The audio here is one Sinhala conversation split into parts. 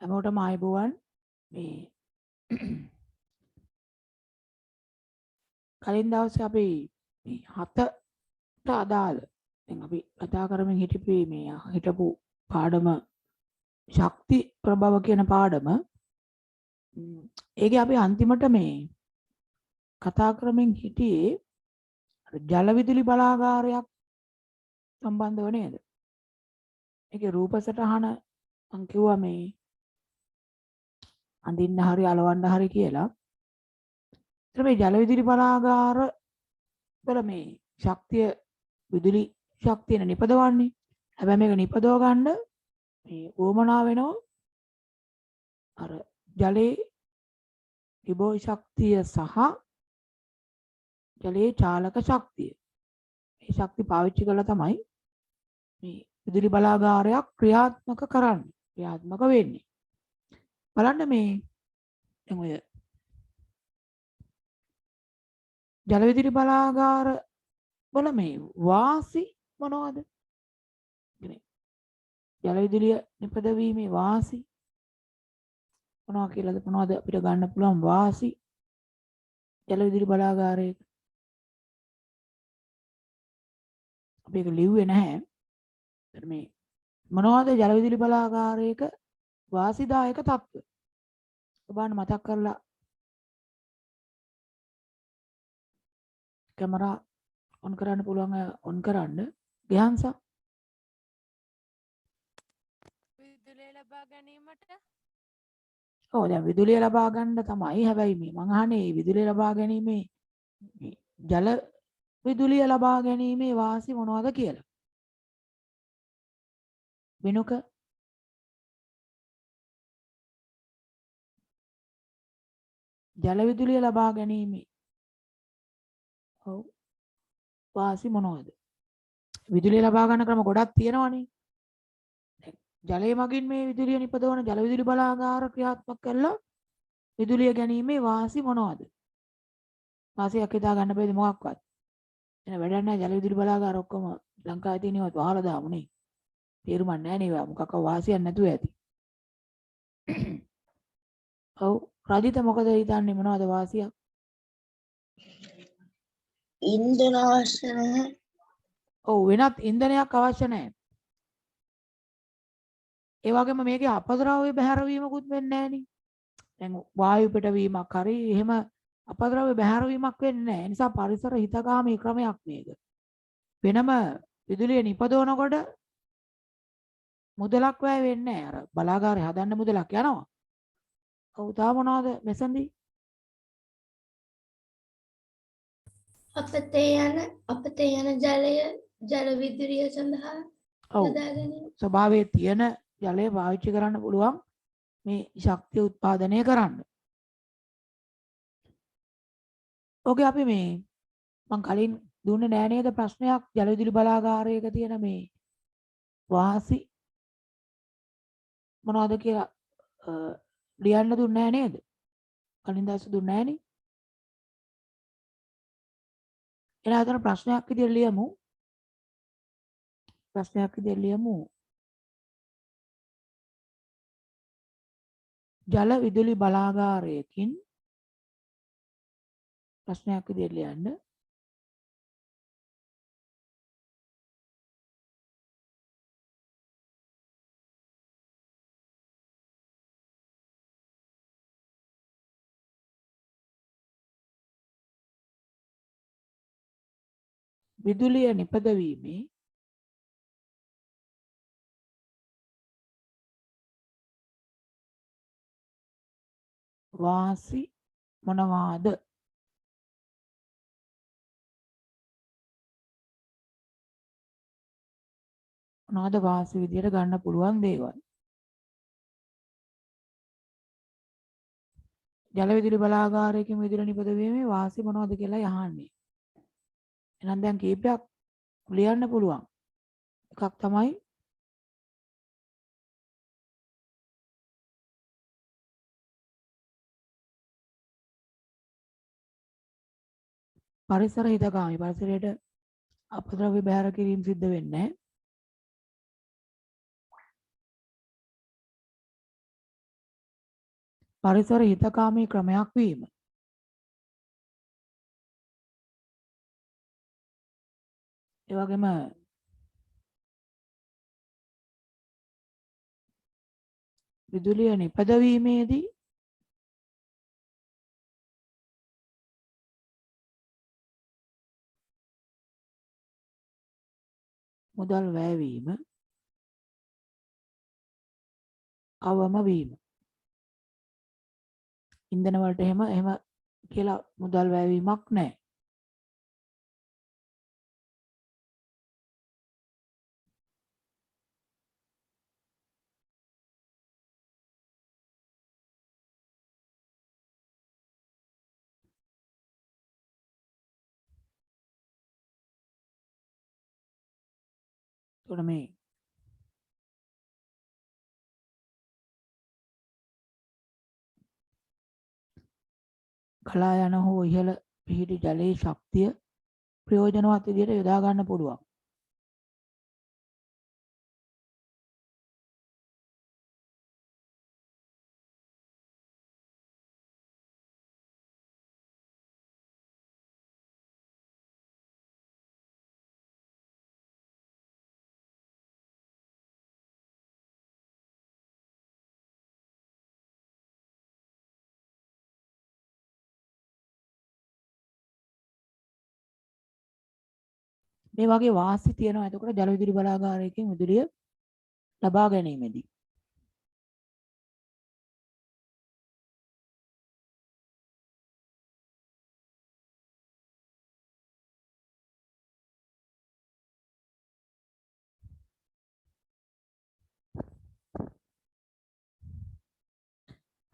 හැමෝටම ආයුබෝවන්. මේ කලින් දවසේ අපි මේ හතට අදාළ දැන් අපි කතා කරමින් හිටපු පාඩම ශක්ති ප්‍රභව කියන පාඩම ඒකේ අපි අන්තිමට මේ කතා කරමින් හිටියේ ජල විදුලි බලාගාරයක් සම්බන්ධව නේද? ඒකේ රූප සටහන මම කිව්වා මේ අඳින්න හරි අලවන්න හරි කියලා. ඒතර මේ ජල විදුලි බලාගාර වල මේ ශක්තිය විදුලි ශක්තියන නිපදවන්නේ. හැබැයි මේක නිපදව ගන්න මේ වොමනා වෙනවා අර ජලයේ විභව ශක්තිය සහ ජලයේ චාලක ශක්තිය. මේ ශක්ති පාවිච්චි කරලා තමයි මේ විදුලි බලාගාරයක් ක්‍රියාත්මක කරන්නේ. ක්‍රියාත්මක වෙන්නේ. බලන්න මේ දැන් ඔය ජල විදුලි බලාගාර වල මේ වාසි මොනවද? ජල විදුලිය නිපදවීමේ වාසි මොනවද අපිට ගන්න පුළුවන් වාසි ජල විදුලි බලාගාරයක? අපි ඒක ලිව්වේ නැහැ. මේ මොනවද ජල විදුලි බලාගාරයක වාසිදායක තත්ත්ව? ඔබාන මතක් කරලා කැමරා ඔන් කරන්න පුළුවන් ඔන් කරන්න. ගිහන්සා විදුලිය ලබා ගැනීමට ඔව් දැන් විදුලිය ලබා ගන්න තමයි. හැබැයි මේ මං අහන්නේ විදුලිය ලබා ගැනීමේ මේ ජල විදුලිය ලබා ගැනීමේ වාසි මොනවද කියලා. වෙනුක ජල විදුලිය ලබා ගැනීමේ ඔව් වාසි මොනවද? විදුලිය ලබා ගන්න ක්‍රම ගොඩක් තියෙනවනේ. ජලය මගින් මේ විදුලිය නිපදවන ජල විදුලි බලාගාර ක්‍රියාත්මක කරලා විදුලිය ගැනීමේ වාසි මොනවද? වාසියක් හිතා ගන්න බැරිද මොකක්වත්? එන වැඩක් නැහැ. ජල විදුලි බලාගාර ඔක්කොම ලංකාවේ තියෙනවත් වහලා දාමුනේ. තේරුමක් නැහැ නේ ඒවා. මොකක්ව වාසියක් නැතුව ඇති. ඔව් රජිත මොකද හිතන්නේ මොනවද වාසියක්? ඉන්ධන අවශ්‍ය නැහැ. ඔව් වෙනත් ඉන්ධනයක් අවශ්‍ය නැහැ. ඒ වගේම මේකේ අපද්‍රව්‍ය බැහැරවීමකුත් වෙන්නේ නැහනේ. දැන් වායු පිටවීමක් හරි එහෙම අපද්‍රව්‍ය බැහැරවීමක් වෙන්නේ නැහැ. ඒ නිසා පරිසර හිතකාමී ක්‍රමයක් මේක. වෙනම විදුලිය නිපදවනකොට මුදලක් වැය වෙන්නේ නැහැ. අර බලාගාරය හදන්න මුදලක් යනවා. ඔව් තා මොනවද මෙසන්දි? අපතේ යන ජලය ජල විදුලිය සඳහා ඔව් යොදා ගැනීම. ස්වභාවයේ තියෙන ජලය පාවිච්චි කරන්න පුළුවන් මේ ශක්තිය උත්පාදනය කරන්න. ඕකේ අපි මේ මං කලින් දුන්නේ නෑ නේද ප්‍රශ්නයක් ජල විදුලි බලාගාරයක තියෙන මේ වාසි මොනවද කියලා ලියන්න දුන්නේ නෑ නේද? කලින් දවසේ දුන්නේ නෑනේ. එහෙනම් අතන ප්‍රශ්නයක් විදියට ලියමු. ප්‍රශ්නයක් විදියට ලියමු. ජල විදුලි බලාගාරයකින් ප්‍රශ්නයක් විදියට ලියන්න. විදුලිය නිපදවීමේ වාසි මොනවාද? මොනවද වාසි විදියට ගන්න පුළුවන් දේවල්? ජල විදුලි බලාගාරයකින් විදුලිය නිපදවීමේ වාසි මොනවද කියලා අහන්නේ. එහෙනම් දැන් කීපයක් ලියන්න පුළුවන්. එකක් තමයි පරිසර හිතකාමී. පරිසරයට අපද්‍රව්‍ය බැහැර කිරීම සිද්ධ වෙන්නේ නැහැ. පරිසර හිතකාමී ක්‍රමයක් වීම. ඒ වගේම විදුලිය නිපදවීමේදී මුදල් වැයවීම අවම වීම. ඉන්ධන වලට එහෙම කියලා මුදල් වැයවීමක් නැහැ. එතකොට මේ කලා යන හෝ ඉහළ පිහිටි ජලයේ ශක්තිය ප්‍රයෝජනවත් විදිහට යොදා ගන්න පුළුවන්. මේ වගේ වාසි තියෙනවා එතකොට ජල විදුලි බලාගාරයකින් විදුලිය ලබා ගැනීමේදී.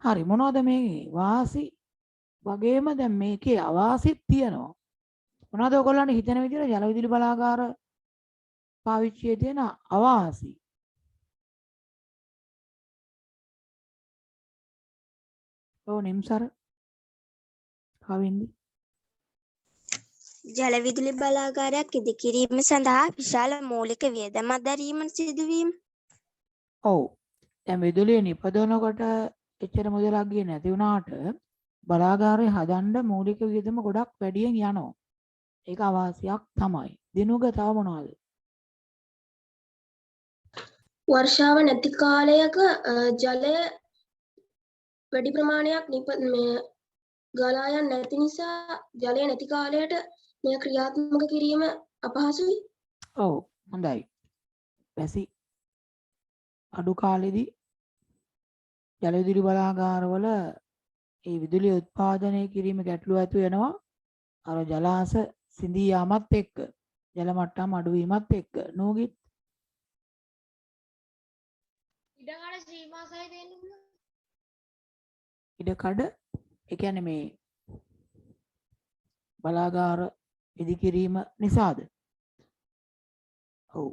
හරි මොනවද මේ වාසි වගේම දැන් මේකේ අවාසිත් තියෙනවා. මොනවද ඔයගොල්ලන්ට හිතෙන විදිහට ජල විදුලි බලාගාර පාවිච්චියේ තියෙන අවාසි? ඔව් නිම්සර කවින්දි ජල විදුලි බලාගාරයක් ඉදිකිරීම සඳහා විශාල මූලික වියදමක් දැරීමට සිදුවීම. ඔව් දැන් විදුලිය නිපදවනකොට එච්චර මුදලක් ගියේ නැති වුණාට බලාගාරය හදන්න මූලික වියදම ගොඩක් වැඩියෙන් යනවා. ඒක අවාසියක් තමයි. දිනුග තව මොනවද? වර්ෂාව නැති කාලයක ජලය වැඩි ප්‍රමාණයක් ගලා යන්නේ නැති නිසා ජලය නැති කාලයට මෙය ක්‍රියාත්මක කිරීම අපහසුයි. ඔව් හොඳයි. වැසි අඩු කාලෙදී ජල විදුලි බලාගාරවල ඒ විදුලිය උත්පාදනය කිරීම ගැටලුව ඇති වෙනවා. අර ජලාශ සිඳී යාමත් එක්ක ජල මට්ටම් අඩු වීමත් එක්ක නෝගිත් ඉඩකඩ සීමා සහිත වෙන්න පුළුවන්. ඉඩකඩ ඒ කියන්නේ මේ බලාගාර ඉදිකිරීම නිසාද? ඔව්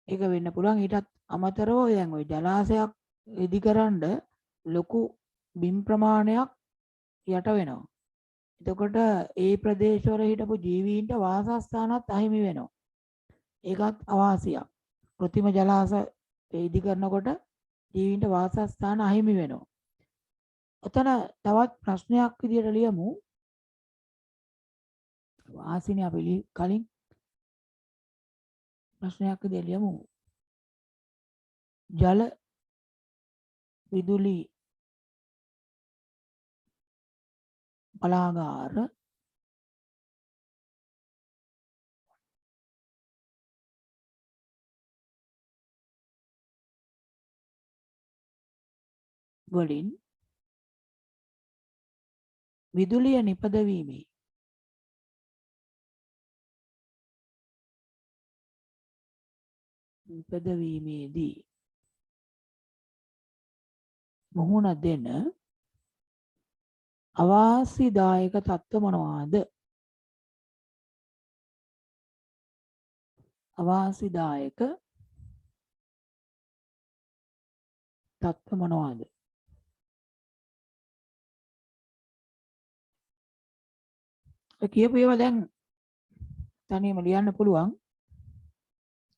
ඒක වෙන්න පුළුවන්. ඊටත් අමතරව දැන් ওই ජලාශයක් ඉදිකරනද ලොකු බිම් ප්‍රමාණයක් යට වෙනවා. එතකොට ඒ ප්‍රදේශවල හිටපු ජීවීන්ට වාසස්ථානත් අහිමි වෙනවා. ඒකත් අවාසියක්. කෘත්‍රිම ජලාශ ඉදි කරනකොට ජීවීන්ට වාසස්ථාන අහිමි වෙනවා. ඔතන තවත් ප්‍රශ්නයක් විදියට ලියමු. වාසිනේ අපි කලින් ප්‍රශ්නයක් විදියට ලියමු. ජල විදුලි බලාගාර වලින් විදුලිය නිපදවීමේදී මුහුණ දෙන අවාසිදායක තත්ත්ව මොනවාද? අවාසිදායක තත්ත්ව මොනවාද? කියපු ඒවා දැන් තනියම ලියන්න පුළුවන්.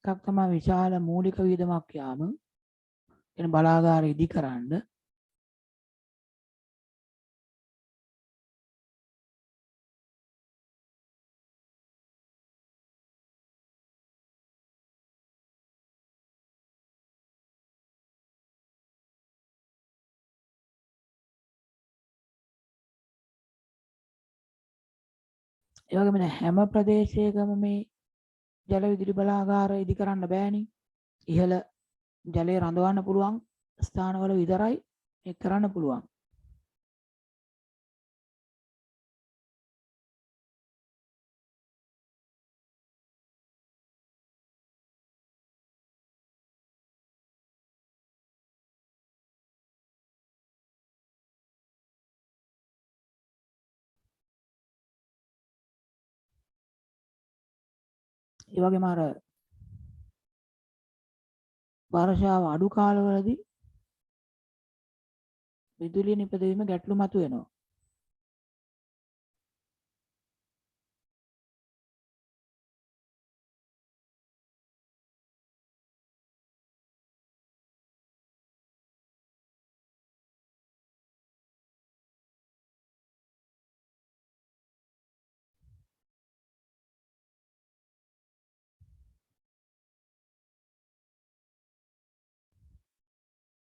එකක් තමයි විශාල මූලික වියදමක් යාම. එන බලාගාර ඉදි කරන්න ඒ වගේම දැන් හැම ප්‍රදේශයකම මේ ජල විදුලි බලාගාර ඉදි කරන්න බෑනේ. ඉහළ ජලය රඳවන්න පුළුවන් ස්ථානවල විතරයි ඒක කරන්න පුළුවන්. ඒ වගේම අර වර්ෂාව අඩු කාලවලදී විදුලිය නිපදවීම ගැටලු මතුවෙනවා.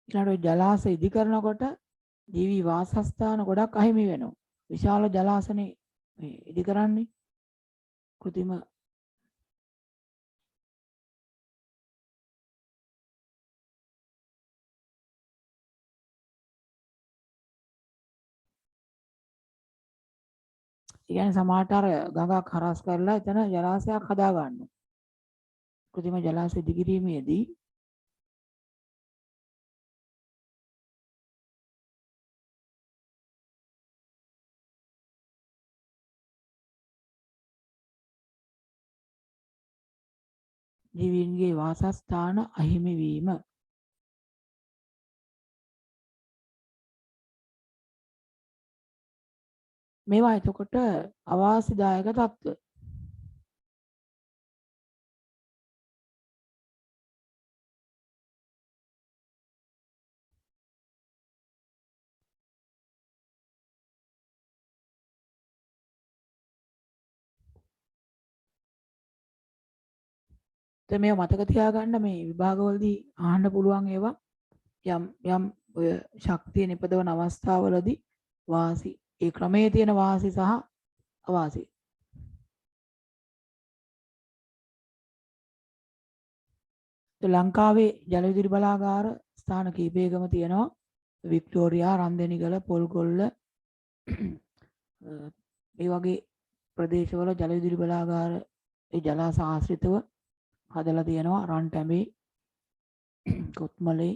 ඊළඟට ජලාශය ඉදි කරනකොට ජීවි වාසස්ථාන ගොඩක් අහිමි වෙනවා. විශාල ජලාශනේ මේ ඉදි කරන්නේ කෘතිම කියන්නේ සමහරට අර ගඟක් හරස් කරලා එතන ජලාශයක් හදා ගන්නවා. කෘතිම ජලාශය ඉදි කිරීමේදී ජීවීන්ගේ වාසස්ථාන අහිමි වීම මේවා එතකොට අවාසිදායක තත්ත්ව. දැන් මේව මතක තියාගන්න මේ විභාගවලදී අහන්න පුළුවන් ඒවා යම් ඔය ශක්තිය නිපදවන අවස්ථාවලදී වාසි ඒ ක්‍රමයේ තියෙන වාසි සහ අවාසි ලංකාවේ ජල විදුලි බලාගාර ස්ථාන කීපයකම තියෙනවා. වික්ටෝරියා, රන්දෙනිගල, පොල්ගොල්ල මේ වගේ ප්‍රදේශවල ජල විදුලි බලාගාර ඒ ජලාශ ආශ්‍රිතව හදලා තියෙනවා. රන්ටැඹේ, කොත්මලේ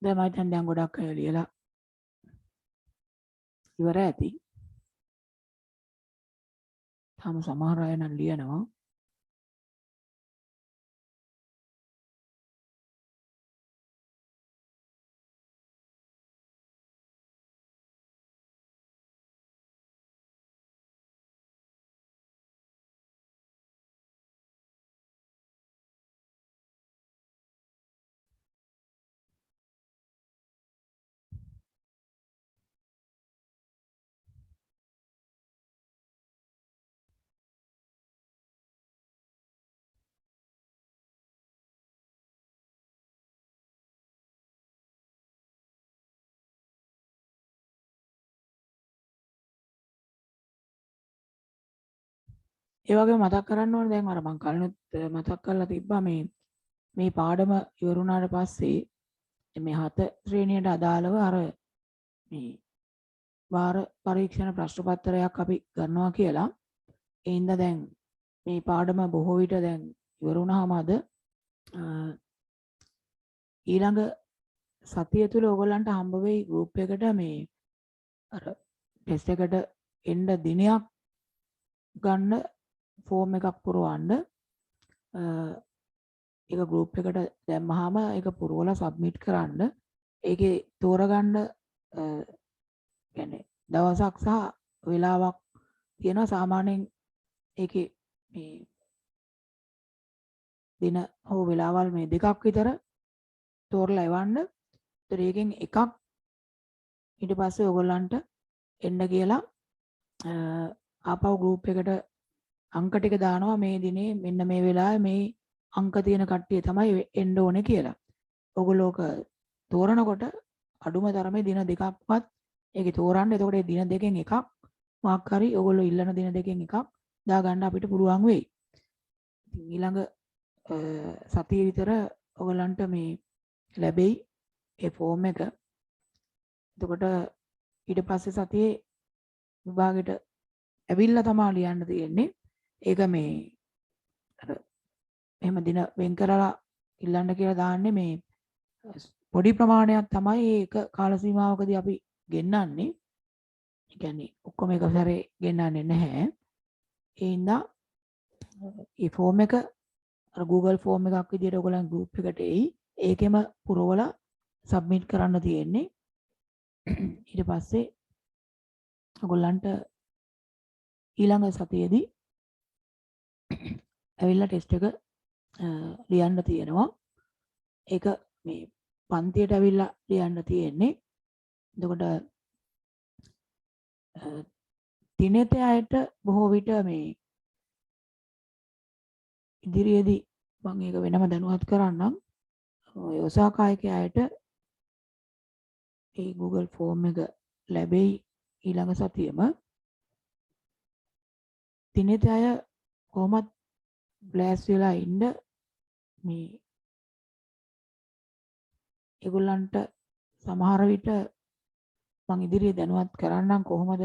දැන් මම හිතන්නේ දැන් ගොඩක් අය ලියලා ඉවර ඇති. තාම සමහර අය නම් ලියනවා. ඒ වගේම මතක් කරන්න ඕනේ දැන් අර මම කලිනුත් මතක් කරලා තිබ්බා මේ පාඩම ඉවරුණාට පස්සේ මේ 7 ශ්‍රේණියට අදාළව අර මේ වාර පරීක්ෂණ ප්‍රශ්න පත්‍රයක් අපි ගන්නවා කියලා. ඒ හින්දා දැන් මේ පාඩම බොහෝ විට දැන් ඉවරුණාම අද ඊළඟ සතිය තුල ඕගොල්ලන්ට හම්බ වෙයි ගෲප් එකට මේ අර ටෙස්ට් එකට එන්න දිනයක් ගන්න ෆෝම් එකක් පුරවන්න. ඒක ගෲප් එකට දැම්මහම ඒක පුරවලා සබ්මිට් කරන්න. ඒකේ තෝරගන්න කියන්නේ දවසක් සහ වෙලාවක් තියෙනවා. සාමාන්‍යයෙන් ඒකේ මේ දින හෝ වෙලාවල් මේ දෙකක් විතර තෝරලා එවන්න. ඒතර ඒකෙන් එකක් ඊට පස්සේ ඔයගොල්ලන්ට එන්න කියලා ආපහු ගෲප් එකට අංක ටික දානවා මේ දිනේ මෙන්න මේ වෙලාවේ මේ අංක තියෙන කට්ටිය තමයි එන්න ඕනේ කියලා. ඔයගොල්ලෝ තෝරනකොට අඩුම තරමේ දින දෙකක්වත් ඒකේ තෝරන්න. එතකොට ඒ දින දෙකෙන් එකක් මාක් හරි ඔයගොල්ලෝ ඉල්ලන දින දෙකෙන් එකක් දාගන්න අපිට පුළුවන් වෙයි. ඉතින් ඊළඟ සතිය විතර ඔයගොල්ලන්ට මේ ලැබෙයි ඒ ෆෝම් එක. එතකොට ඊට පස්සේ සතියේ විභාගෙට ඇවිල්ලා තමයි ලියන්න තියෙන්නේ. ඒක මේ අර එහෙම දින වෙන් කරලා ඉල්ලන්න කියලා දාන්නේ මේ පොඩි ප්‍රමාණයක් තමයි ඒක කාල සීමාවකදී අපි ගෙන්නන්නේ. ඒ කියන්නේ ඔක්කොම එක සැරේ ගෙන්නන්නේ නැහැ. ඒ හින්දා මේ ෆෝම් එක අර Google ෆෝම් එකක් විදියට ඔයගොල්ලන් group එකට එයි. ඒකෙම පුරවලා සබ්මිට් කරන්න තියෙන්නේ. ඊට පස්සේ ඔයගොල්ලන්ට ඊළඟ සතියේදී ඇවිල්ලා ටෙස්ට් එක ලියන්න තියෙනවා. ඒක මේ පන්තියට ඇවිල්ලා ලියන්න තියෙන්නේ. එතකොට දිනෙත අයට බොහෝ විට මේ ඉදිරියේදී මම ඒක වෙනම දැනුවත් කරන්නම්. ඔය ඔසාකායක අයට ඒ Google ෆෝම් එක ලැබෙයි ඊළඟ සතියෙම. දිනෙත අය කොහොමත් බ්ලෑස් වෙලා ඉන්න මේ ඒගොල්ලන්ට සමහර විට මං ඉදිරියේ දැනුවත් කරන්නම් කොහොමද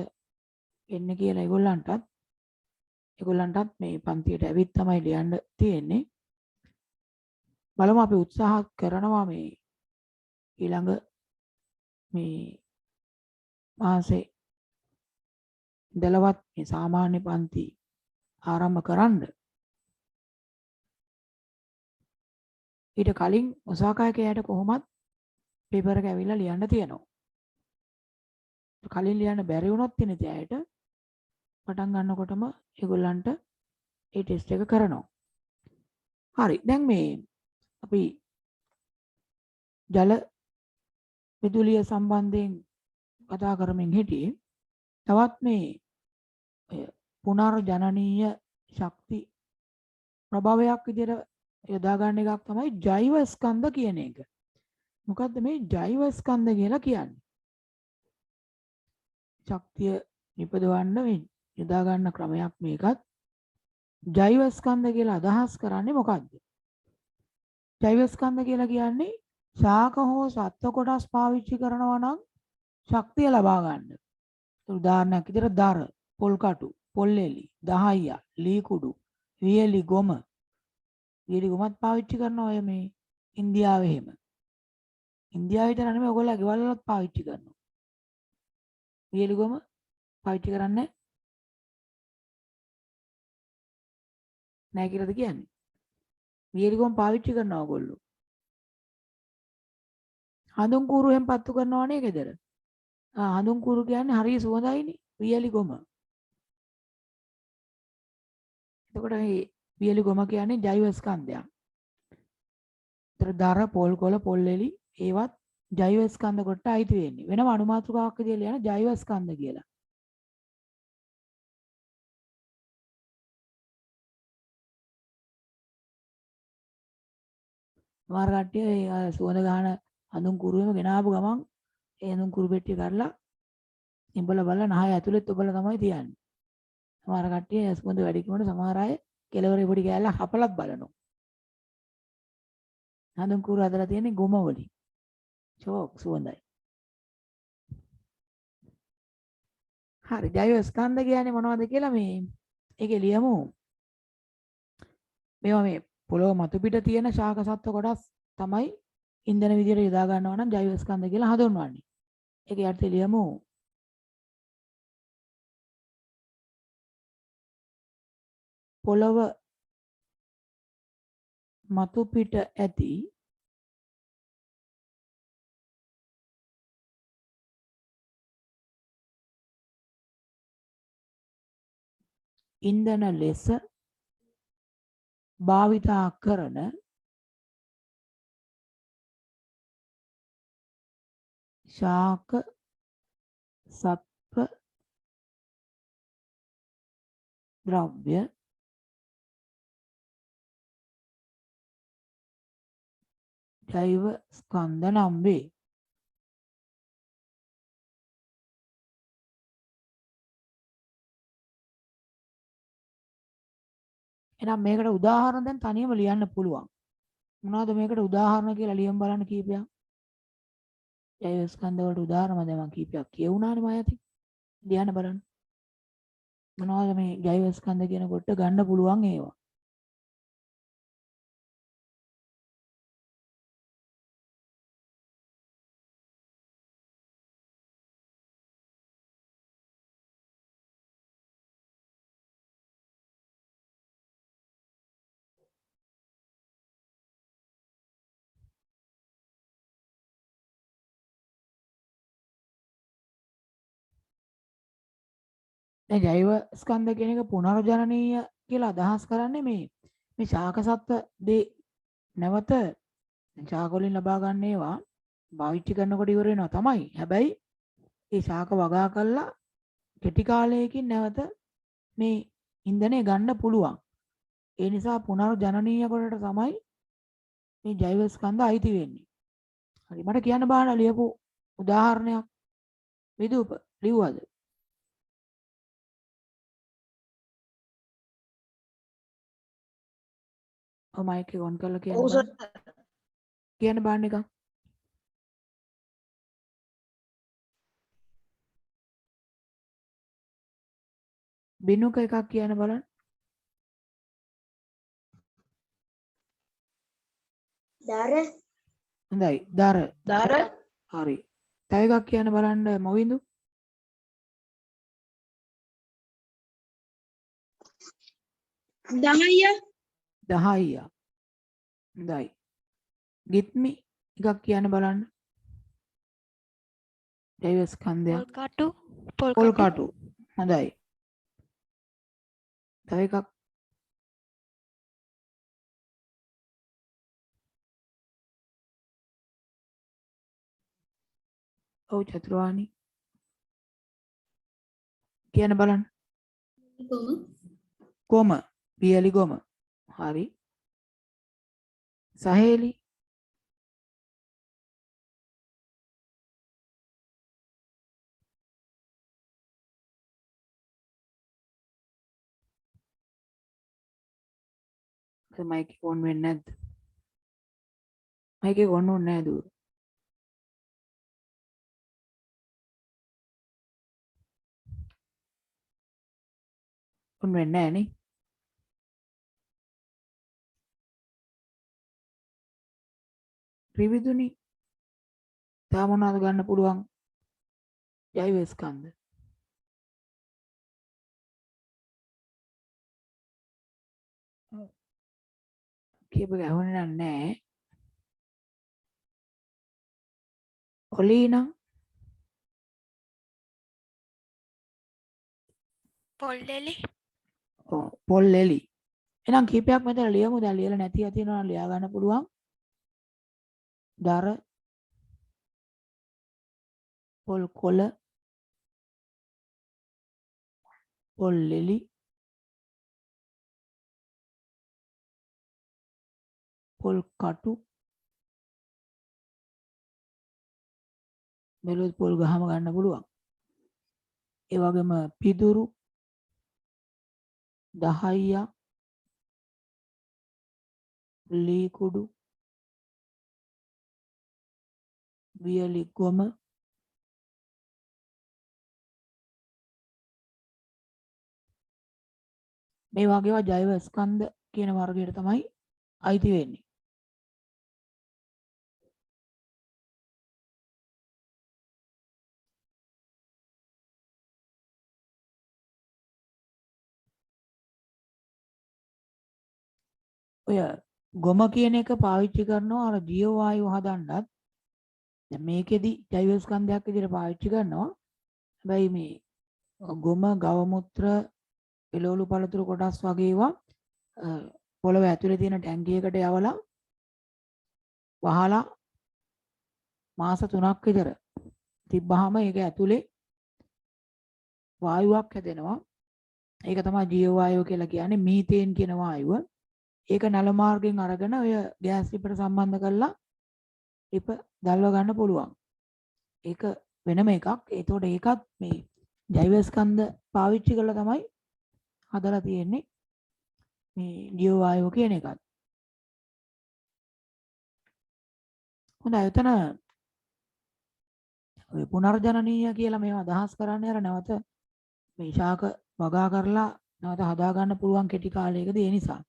එන්නේ කියලා ඒගොල්ලන්ටත් මේ පන්තියට ඇවිත් තමයි ලියන්න තියෙන්නේ. බලමු අපි උත්සාහ කරනවා මේ ඊළඟ මේ මාසේ දලවත් මේ සාමාන්‍ය පන්ති ආරම්භ කරන්න. ඊට කලින් ඔසාකායකයට කොහොමත් පේපර් එක ඇවිල්ලා ලියන්න තියෙනවා. කලින් ලියන්න බැරි වුණොත් ඉතින් එයාට පටන් ගන්නකොටම ඒගොල්ලන්ට ඒ ටෙස්ට් එක කරනවා. හරි. දැන් මේ අපි ජල විදුලිය සම්බන්ධයෙන් කතා කරමින් හිටියේ. තවත් මේ පුනර්ජනනීය ශක්ති ප්‍රභවයක් විදිහට යොදා ගන්න එකක් තමයි ජෛව ස්කන්ධ කියන එක. මොකද්ද මේ ජෛව ස්කන්ධ කියලා කියන්නේ? ශක්තිය නිපදවන්න මේ යොදා ගන්න ක්‍රමයක් මේකත්. ජෛව ස්කන්ධ කියලා අදහස් කරන්නේ මොකද්ද? ජෛව ස්කන්ධ කියලා කියන්නේ ශාක හෝ සත්ව කොටස් පාවිච්චි කරනවා නම් ශක්තිය ලබා ගන්න. උදාහරණයක් විදිහට දර, පොල් කටු, පොල් එලි, දහයියා, ලී කුඩු, වියලි ගොම. වියලි ගොමත් පාවිච්චි කරනවා ඔය මේ ඉන්දියාවේ එහෙම. ඉන්දියාව විතර නෙමෙයි ඔයගොල්ලෝ ගෙවල් වලත් පාවිච්චි කරනවා. වියලි ගොම පාවිච්චි කරන්නේ නැහැ කියලාද කියන්නේ? වියලි ගොම පාවිච්චි කරනවා ඔයගොල්ලෝ. හඳුන් කූරු එහෙම පත්තු කරනවනේ ගෙදර. හඳුන් කූරු කියන්නේ හරිය සුවඳයිනේ වියලි ගොම. එතකොට මේ වියලි ගොම කියන්නේ ජෛව ස්කන්ධයක්. ඒතර දර, පොල් කොළ, පොල් එලි ඒවත් ජෛව ස්කන්ධ කොට අයිති වෙන්නේ. වෙනම අනුමාතෘකාවක් විදිහට ලියන ජෛව ස්කන්ධ කියලා. සමහර කට්ටිය ඒ සුවඳ ගහන හඳුන් කුරුවෙම ගෙනාවු ගමන් ඒ හඳුන් කුරු පෙට්ටිය කරලා ඉඹලා බලලා නහය ඇතුළෙත් ඔබලා තමයි තියන්නේ. සමහර කට්ටිය සුවඳ වැඩි කිව්වොත් සමහර අය කෙලවරේ පොඩි කෑල්ලක් හපලත් බලනවා. හඳුන් කුරු හදලා තියෙන්නේ ගොම වලින්. චෝක් සුවඳයි. හරි ජෛව ස්කන්ධ කියන්නේ මොනවද කියලා මේ ඒකේ ලියමු. මේවා මේ පොළොව මතු පිට තියෙන ශාක සත්ව කොටස් තමයි ඉන්ධන විදියට යොදා ගන්නවා නම් ජෛව ස්කන්ධ කියලා හඳුන්වන්නේ. ඒක යටතේ ලියමු. පොළොව මතු පිට ඇති ඉන්ධන ලෙස භාවිතා කරන ශාක සත්ව ද්‍රව්‍ය ජෛව ස්කන්ධ නම් වේ. එහෙනම් මේකට උදාහරණ දැන් තනියම ලියන්න පුළුවන්. මොනවද මේකට උදාහරණ කියලා ලියන් බලන්න කීපයක්. ජෛව ස්කන්ධ වලට උදාහරණ දැන් මම කීපයක් කියවුණානේ මම ඇති. ලියන්න බලන්න. මොනවද මේ ජෛව ස්කන්ධ කියනකොට ගන්න පුළුවන් ඒවා. දැන් ජෛව ස්කන්ධ කියන එක පුනර්ජනනීය කියලා අදහස් කරන්නේ මේ ශාක සත්ව දේ නැවත ශාක වලින් ලබා ගන්න ඒවා භාවිත කරනකොට ඉවර වෙනවා තමයි. හැබැයි ඒ ශාක වගා කරලා කෙටි කාලයකින් නැවත මේ ඉන්ධනය ගන්න පුළුවන්. ඒ නිසා පුනර්ජනනීය කොටට තමයි මේ ජෛව ස්කන්ධ අයිති වෙන්නේ. හරි මට කියන්න බාන ලියපු උදාහරණයක් විදුප ලිව්වද? ඔය මයික් එක ඔන් කරලා කියන්න බෑ. කියන්න බාන්න එක. බිනුක එකක් කියන්න බලන්න. දර හොඳයි. දර. හරි. තව එකක් කියන්න බලන්න මොවින්දු. දහය 10. හොඳයි. ගිත්මි එකක් කියන්න බලන්න. ජෛව ස්කන්ධයක්. පොල් කටු. හොඳයි. තව එකක්. ඔව් චතුරානි. කියන්න බලන්න. ගොම. පියලි ගොම. හරි. සහේලි. මයික් එක ඔන් වෙන්නේ නැද්ද? මයික් එක ඔන් වුනේ නැහැ දුර. ඔන් වෙන්නේ නැහැ නේ. ත්‍රිවිධුනි. තා මොනවද ගන්න පුළුවන්? ජෛව ස්කන්ධ. කීප ගහන්නේ නැහැ. ඔලීනම් පොල්ලෙලි පොල් එලි. එහෙනම් කීපයක් මෙතන ලියමු. දැන් ලියලා නැති ඇති වෙනවා ලියා ගන්න පුළුවන්. දර පොල් කොළ පොල් එලි පොල් කටු මෙලොත් පොල් ගහම ගන්න පුළුවන්. ඒ වගේම පිදුරු 10ක් ලී කුඩු වියලි ගොම මේ වගේව ජෛව ස්කන්ධ කියන වර්ගයට තමයි අයිති වෙන්නේ. ඔය ගොම කියන එක පාවිච්චි කරනවා අර ජීව වායුව හදන්නත්. දැන් මේකෙදි ජෛව ස්කන්ධයක් විදිහට පාවිච්චි කරනවා. හැබැයි මේ ගොම ගව මුත්‍ර එළවලු පළතුරු කොටස් වගේ ඒවා පොළව ඇතුලේ තියෙන ටැංකියකට යවලා වහලා මාස 3ක් විතර තිබ්බහම ඒක ඇතුලේ වායුවක් හැදෙනවා. ඒක තමයි ජීව වායුව කියලා කියන්නේ, මීතේන් කියන වායුව. ඒක නල මාර්ගයෙන් අරගෙන ඔය ගෑස් ලිපට සම්බන්ධ කරලා ලිප දැල්ව ගන්න පුළුවන්. ඒක වෙනම එකක්. ඒතකොට ඒකත් මේ ජෛව ස්කන්ධ පාවිච්චි කරලා තමයි හදලා තියෙන්නේ මේ ජීව වායුව කියන එකත්. හොඳයි. එතන ඔය පුනර්ජනනීය කියලා මේව අදහස් කරන්නේ අර නැවත මේ ශාක වගා කරලා නැවත හදා ගන්න පුළුවන් කෙටි කාලයකදී. ඒ නිසා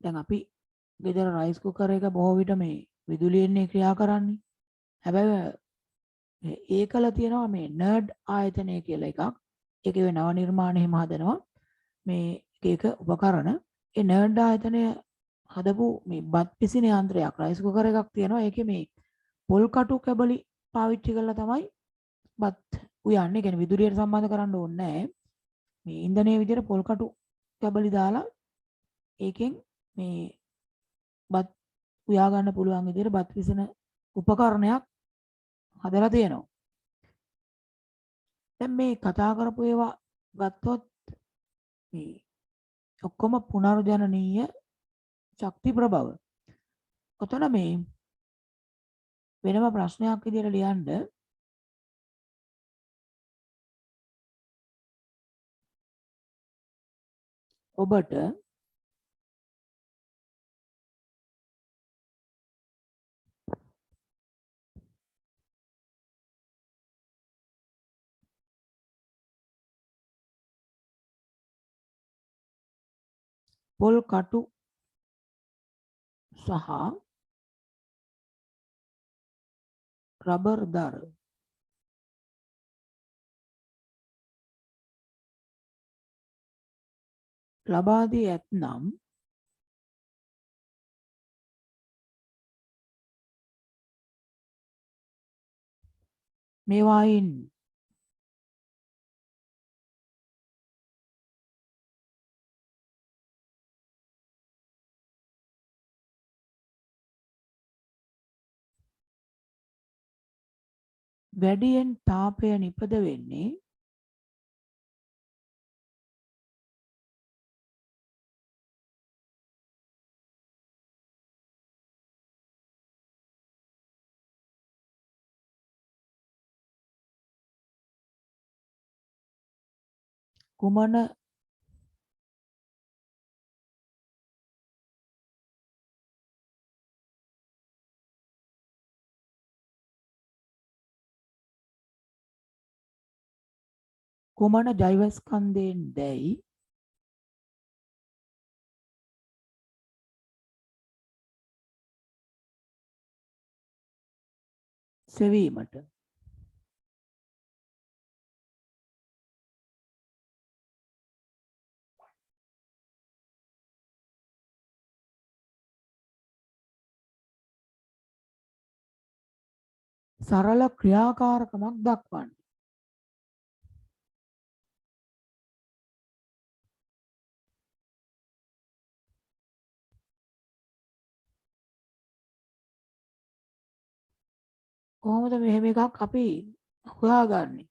දැන් අපි ගෙදර රයිස් කුකර් එක බොහෝ විට මේ විදුලියෙන්නේ ක්‍රියා කරන්නේ. හැබැයි ඒකල තියෙනවා මේ නර්ඩ් ආයතනය කියලා එකක්. ඒකේ නව නිර්මාණ එහෙම හදනවා. මේ එක උපකරණ. ඒ නර්ඩ් ආයතනය හදපු මේ බත් පිසින යන්ත්‍රයක් රයිස් කුකර් එකක් තියෙනවා. ඒකේ මේ පොල් කටු කැබලි පාවිච්චි කරලා තමයි බත් උයන්නේ. කියන්නේ විදුලියට සම්බන්ධ කරන්න ඕනේ නැහැ. මේ ඉන්ධනයේ විදිහට පොල් කටු කැබලි දාලා ඒකෙන් මේ බත් උයා ගන්න පුළුවන් විදිහට බත් පිසින උපකරණයක් හදලා තියෙනවා. දැන් මේ කතා කරපු ඒවා ගත්තොත් මේ ඔක්කොම පුනර්ජනනීය ශක්ති ප්‍රභව. ඔතන මේ වෙනම ප්‍රශ්නයක් විදිහට ලියන්න ඔබට පොල් කටු සහ රබර් දර ලබා දී ඇතනම් මේවායින් වැඩියෙන් තාපය නිපද වෙන්නේ කුමන කුමන ජෛව ස්කන්ධයෙන් දැයි සෙවීමට සරල ක්‍රියාකාරකමක් දක්වන්න. කොහොමද මෙහෙම එකක් අපි හොයාගන්නේ?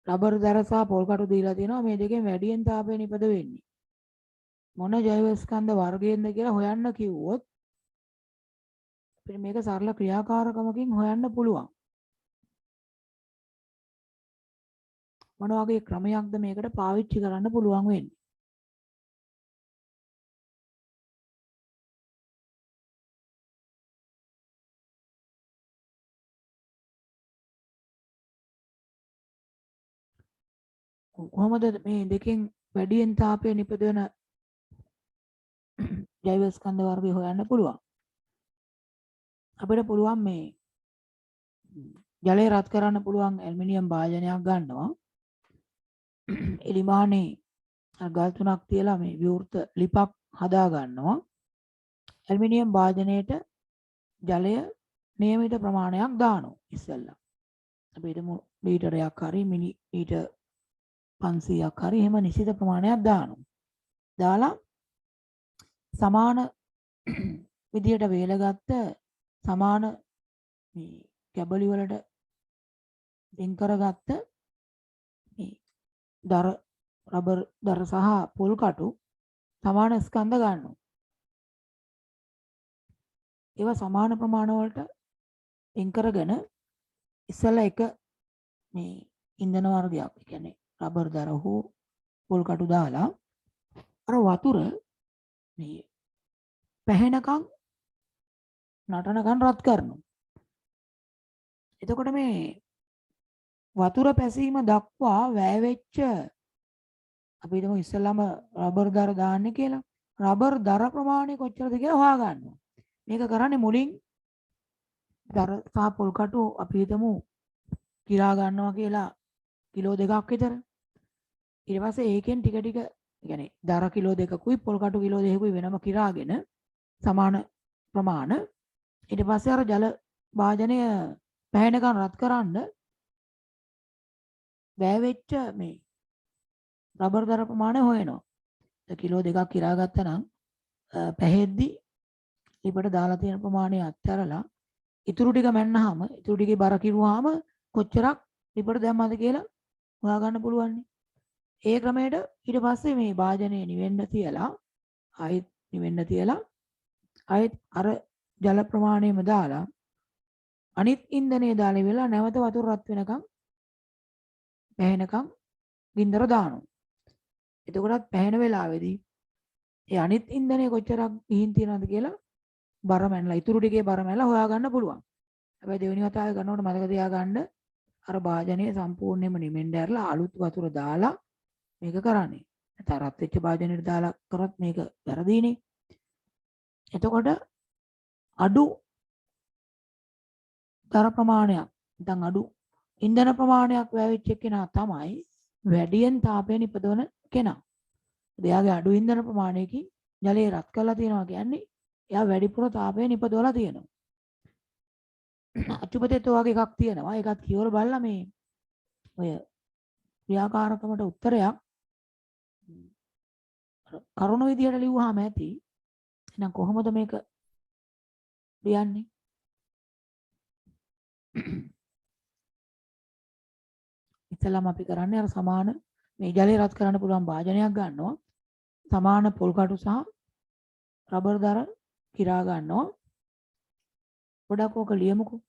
රබර් දර සහ පොල් කටු දීලා තියෙනවා. මේ දෙකෙන් වැඩියෙන් තාපය නිපද වෙන්නේ මොන ජෛව ස්කන්ධ වර්ගයෙන්ද කියලා හොයන්න කිව්වොත් අපිට මේක සරල ක්‍රියාකාරකමකින් හොයන්න පුළුවන්. මොන වගේ ක්‍රමයක්ද මේකට පාවිච්චි කරන්න පුළුවන් වෙන්නේ? කොහොමද මේ දෙකෙන් වැඩියෙන් තාපය නිපද වෙන ජෛව ස්කන්ධ වර්ගය හොයන්න පුළුවන්? අපිට පුළුවන් මේ ජලය රත් කරන්න පුළුවන් ඇල්මිනියම් භාජනයක් ගන්නවා. එලිමානේ ගල් තුනක් තියලා මේ විවෘත ලිපක් හදා ගන්නවා. ඇල්මිනියම් භාජනයේට ජලය නියමිත ප්‍රමාණයක් දානවා ඉස්සෙල්ලා. අපි හිතමු ලීටරයක් හරි මිලි ලීටර් 500ක් හරි එහෙම නිශ්චිත ප්‍රමාණයක් දානවා. දාලා සමාන විදියට වේලගත්ත සමාන මේ කැබලි වලට වෙන් කරගත්ත මේ දර රබර් දර සහ පොල් කටු සමාන ස්කන්ධ ගන්නවා. ඒවා සමාන ප්‍රමාණ වලට වෙන් කරගෙන ඉස්සෙල්ලා එක මේ ඉන්ධන වර්ගයක්, ඒ කියන්නේ රබර් දර හෝ පොල් කටු දාලා අර වතුර මේ පැහෙනකම් නටනකම් රත් කරනවා. එතකොට මේ වතුර පැසීම දක්වා වැය වෙච්ච අපි හිතමු ඉස්සෙල්ලාම රබර් දර දාන්නේ කියලා. රබර් දර ප්‍රමාණය කොච්චරද කියලා හොයාගන්නවා. මේක කරන්නේ මුලින් දර සහ පොල් කටු අපි හිතමු කිරා ගන්නවා කියලා කිලෝ 2ක් විතර. ඊට පස්සේ ඒකෙන් ටික ටික يعني දර කිලෝ 2කුයි පොල් කටු කිලෝ 2කුයි වෙනම කිරාගෙන සමාන ප්‍රමාණ ඊට පස්සේ අර ජල වාජනය පැහැෙනකන් රත් කරන්න වැය වෙච්ච මේ රබර් දර ප්‍රමාණය හොයනවා. කිලෝ 2ක් කිරා ගත්තා නම් පැහෙද්දි ලිපට දාලා තියෙන ප්‍රමාණය අත්හැරලා ඉතුරු ටික මැන්නාම ඉතුරු ටිකේ බර කිරුවාම කොච්චරක් ලිපට දැම්මද කියලා හොයාගන්න පුළුවන්. ඒ ක්‍රමයට ඊට පස්සේ මේ වාජනය නිවෙන්න තියලා ආයෙත් නිවෙන්න තියලා ආයෙත් අර ජල ප්‍රමාණයම දාලා අනිත් ඉන්ධනය දාලා වෙලා නැවත වතුර රත් වෙනකම් පැහෙනකම් ගින්දර දානවා. එතකොටත් පැහෙන වෙලාවේදී ඒ අනිත් ඉන්ධනය කොච්චරක් ගිහින් තියනවද කියලා බර මැනලා ඉතුරු ටිකේ බර මැනලා හොයාගන්න පුළුවන්. හැබැයි දෙවෙනි වතාවේ ගන්නකොට මතක තියාගන්න අර වාජනය සම්පූර්ණයෙන්ම නිමෙන්න ඇරලා අලුත් වතුර දාලා මේක කරන්නේ. නැත්නම් රත් වෙච්ච වාජනයට දාලා කරොත් මේක වැරදීනේ. එතකොට අඩු දර ප්‍රමාණයක් නැත්නම් අඩු ඉන්ධන ප්‍රමාණයක් වැවෙච්ච කෙනා තමයි වැඩියෙන් තාපය නිපදවන කෙනා. එයාගේ අඩු ඉන්ධන ප්‍රමාණයකින් ජලය රත් කරලා තියෙනවා කියන්නේ එයා වැඩිපුර තාපය නිපදවලා තියෙනවා. අච්චුපතේත් ඔයගේ එකක් තියෙනවා. ඒකත් කියවලා බලලා මේ ඔය ක්‍රියාකාරකමට උත්තරයක් කරුණ විදියට ලිව්වහම ඇති. එහෙනම් කොහොමද මේක ලියන්නේ? ඉතලම අපි කරන්නේ අර සමාන මේ ජලය රත් කරන්න පුළුවන් වාජනයක් ගන්නවා. සමාන පොල් කටු සහ රබර් දර කිරා ගන්නවා. පොඩක් ඕක ලියමුකෝ.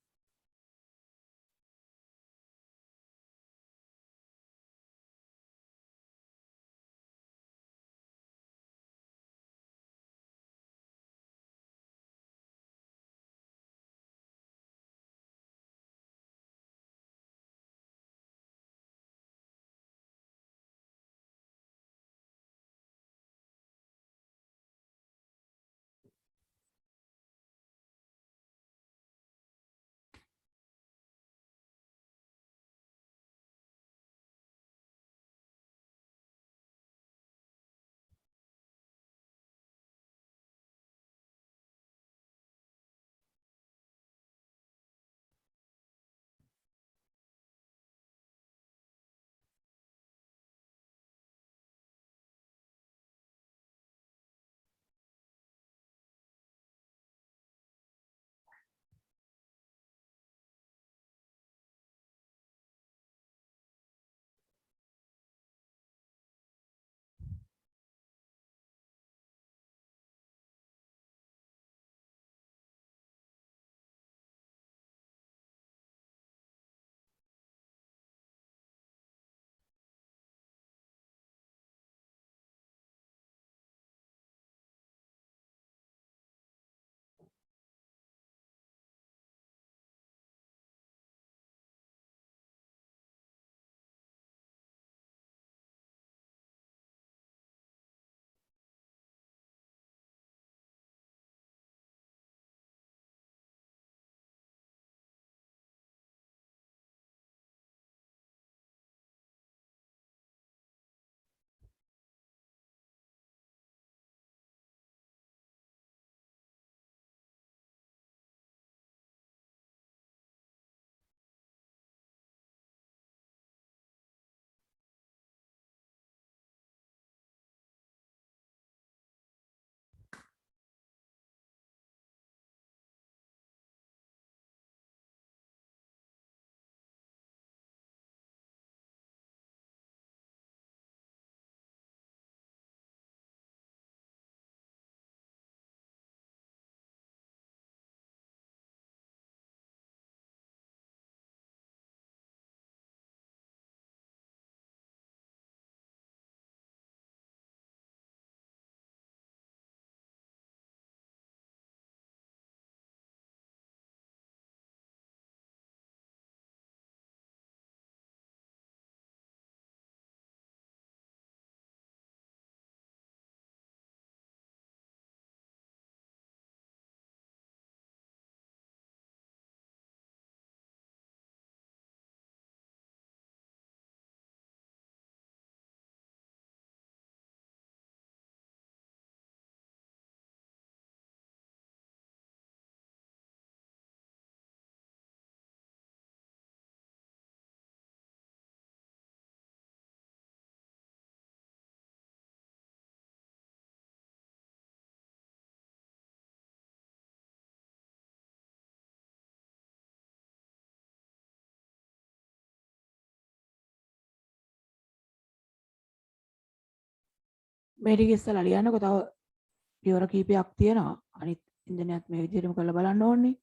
මේ ටික ඉස්සලා ලියන්නකෝ. තව පියවර කීපයක් තියෙනවා. අනිත් ඉන්ධනයත් මේ විදිහටම කරලා බලන්න ඕනේ.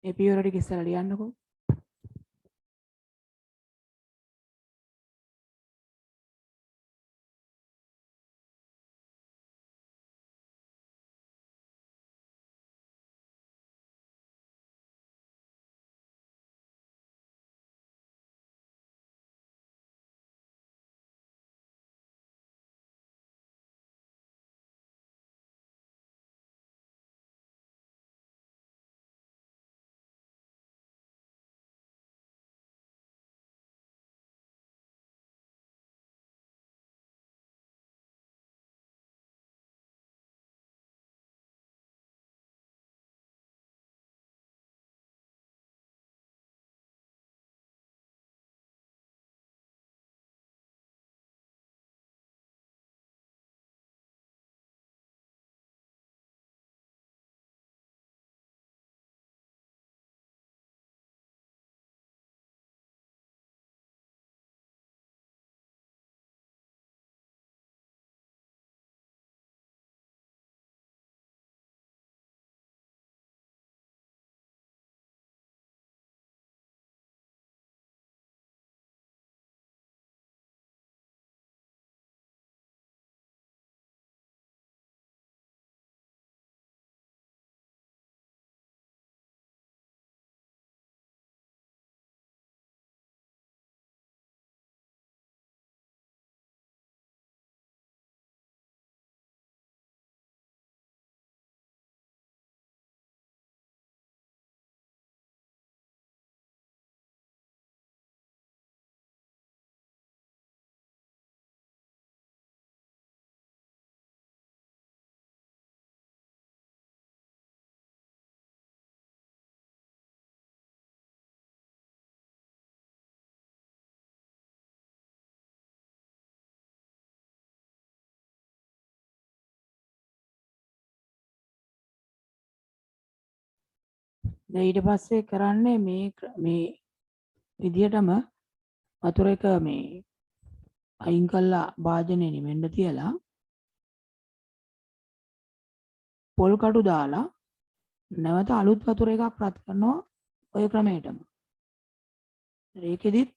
මේ පියවර ටික ඉස්සලා ලියන්නකෝ. දැන් ඊට පස්සේ කරන්නේ මේ විදිහටම වතුර එක මේ අයින් කළා භාජනේ නිවෙන්න තියලා පොල් කටු දාලා නැවත අලුත් වතුර එකක් රත් කරනවා ඔය ක්‍රමයටම. ඒකෙදිත්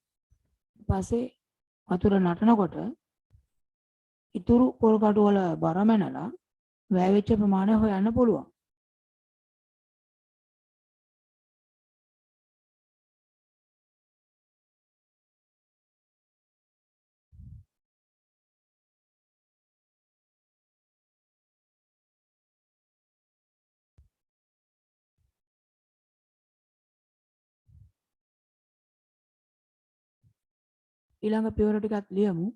පස්සේ වතුර නටනකොට ඉතුරු පොල් කටු වල බර මැනලා වැය වෙච්ච ප්‍රමාණය හොයන්න පුළුවන්. ඊළඟ පියවර ටිකත් ලියමු.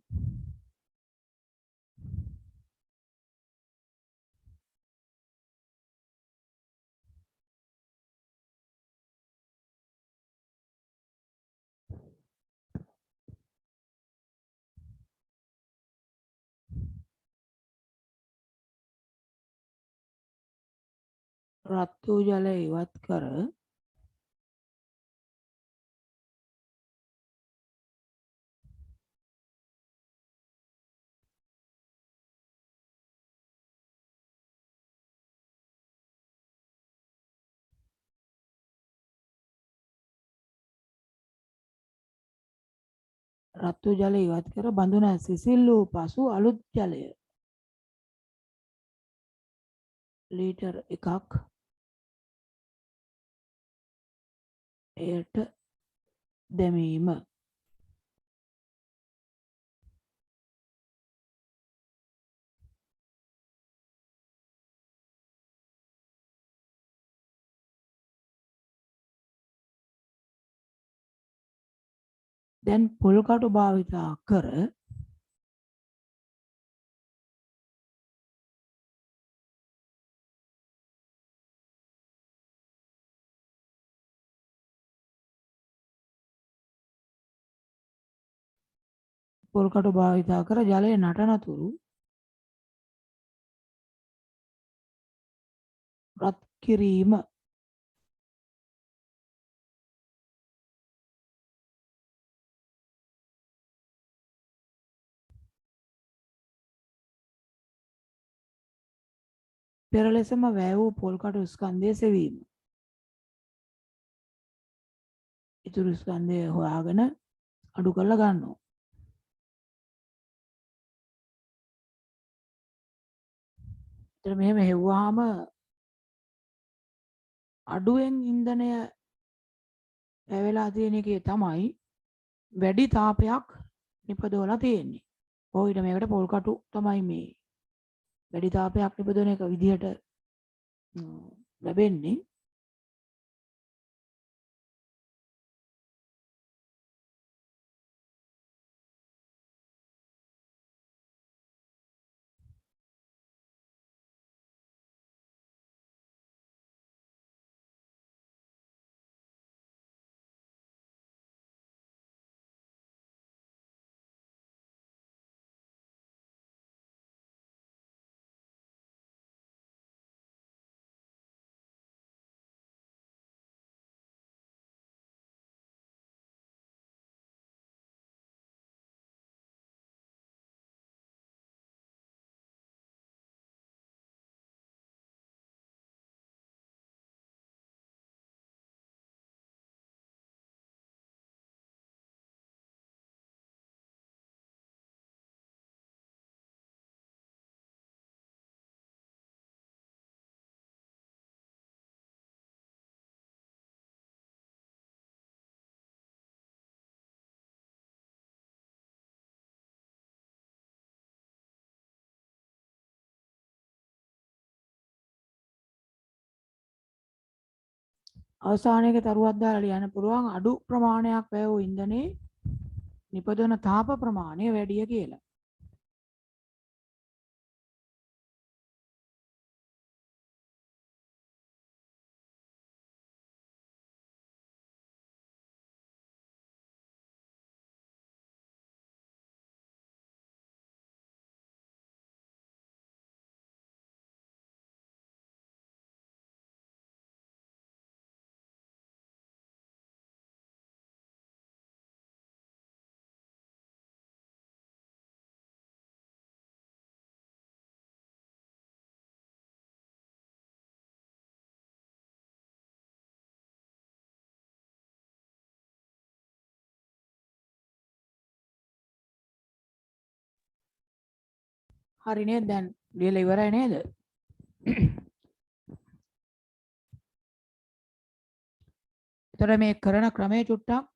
රත් වූ ජලය ඉවත් කර රත් වූ ජලය ඉවත් කර බඳුන සිසිල් වූ පසු අලුත් ජලය ලීටර් 1ක් එයට දැමීම. දැන් පොල් කටු භාවිතා කර පොල් කටු භාවිතා කර ජලය නටනතුරු රත් කිරීම. පෙර ලෙසම වැය වූ පොල් කටු ස්කන්ධය සෙවීම. ඉතුරු ස්කන්ධය හොයාගෙන අඩු කරලා ගන්නවා. ඒතර මෙහෙම හෙව්වාම අඩුවෙන් ඉන්ධනය පැවලා තියෙන එකේ තමයි වැඩි තාපයක් නිපදවලා තියෙන්නේ. ඔයිට මේකට පොල් කටු තමයි මේ වැඩි තාපයක් නිපදවන එක විදිහට ලැබෙන්නේ. අවසානයේ තරුවක් දාලා ලියන්න පුළුවන් අඩු ප්‍රමාණයක් වැය වූ ඉන්ධනයේ නිපදවන තාප ප්‍රමාණය වැඩිය කියලා. හරි නේද? දැන් ලියලා ඉවරයි නේද? ඒතර මේ කරන ක්‍රමයේ චුට්ටක්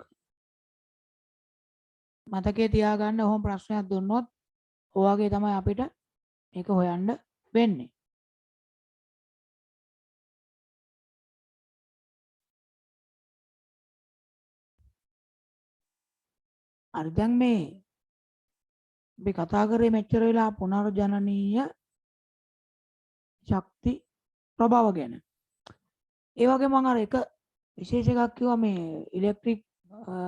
මතකයේ තියාගන්න. ඔහොම ප්‍රශ්නයක් දුන්නොත් ඔයගේ තමයි අපිට මේක හොයන්න වෙන්නේ. හරි දැන් මේ අපි කතා කරේ මෙච්චර වෙලා පුනර්ජනනීය ශක්ති ප්‍රභව ගැන. ඒ වගේ මම අර එක විශේෂ එකක් කිව්වා මේ ඉලෙක්ට්‍රික්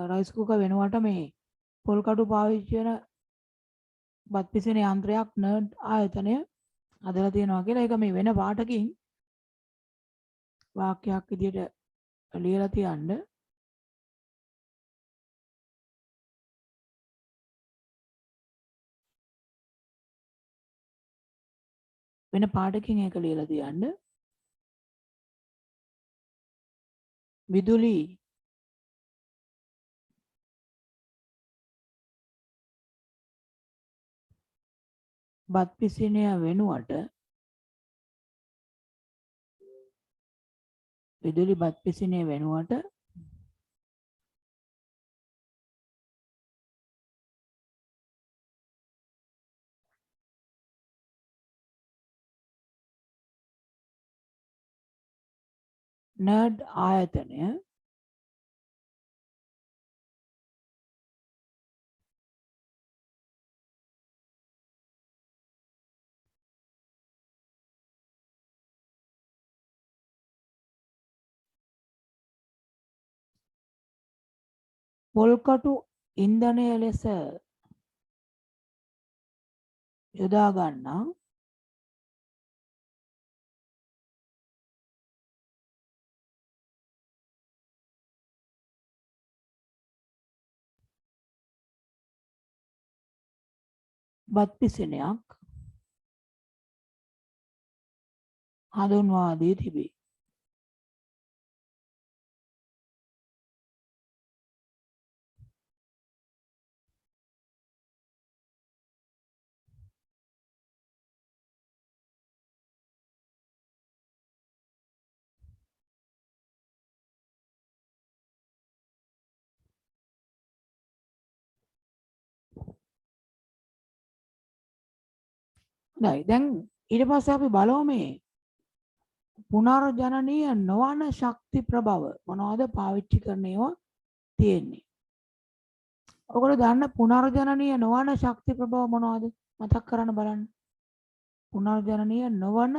රයිස් කුකර් වෙනුවට මේ පොල් කටු පාවිච්චි වෙන බත් පිසින යන්ත්‍රයක් නර්ඩ් ආයතනය හදලා තියෙනවා කියලා. ඒක මේ වෙන පාටකින් වාක්‍යයක් විදියට ලියලා තියන්න. වෙන පාටකින් ඒක ලියලා තියන්න. විදුලි බත් පිසිනය වෙනුවට විදුලි බත් පිසිනය වෙනුවට නර්ඩ් ආයතනය පොල්කටු ඉන්ධනය ලෙස යොදා ගන්නා බත් පිසිනයක් හඳුන්වා දී තිබේ. හොඳයි. දැන් ඊට පස්සේ අපි බලමු මේ පුනර්ජනනීය නොවන ශක්ති ප්‍රභව මොනවද පාවිච්චි කරන ඒවා තියෙන්නේ. ඔයගොල්ලෝ දන්න පුනර්ජනනීය නොවන ශක්ති ප්‍රභව මොනවද? මතක් කරන්න බලන්න. පුනර්ජනනීය නොවන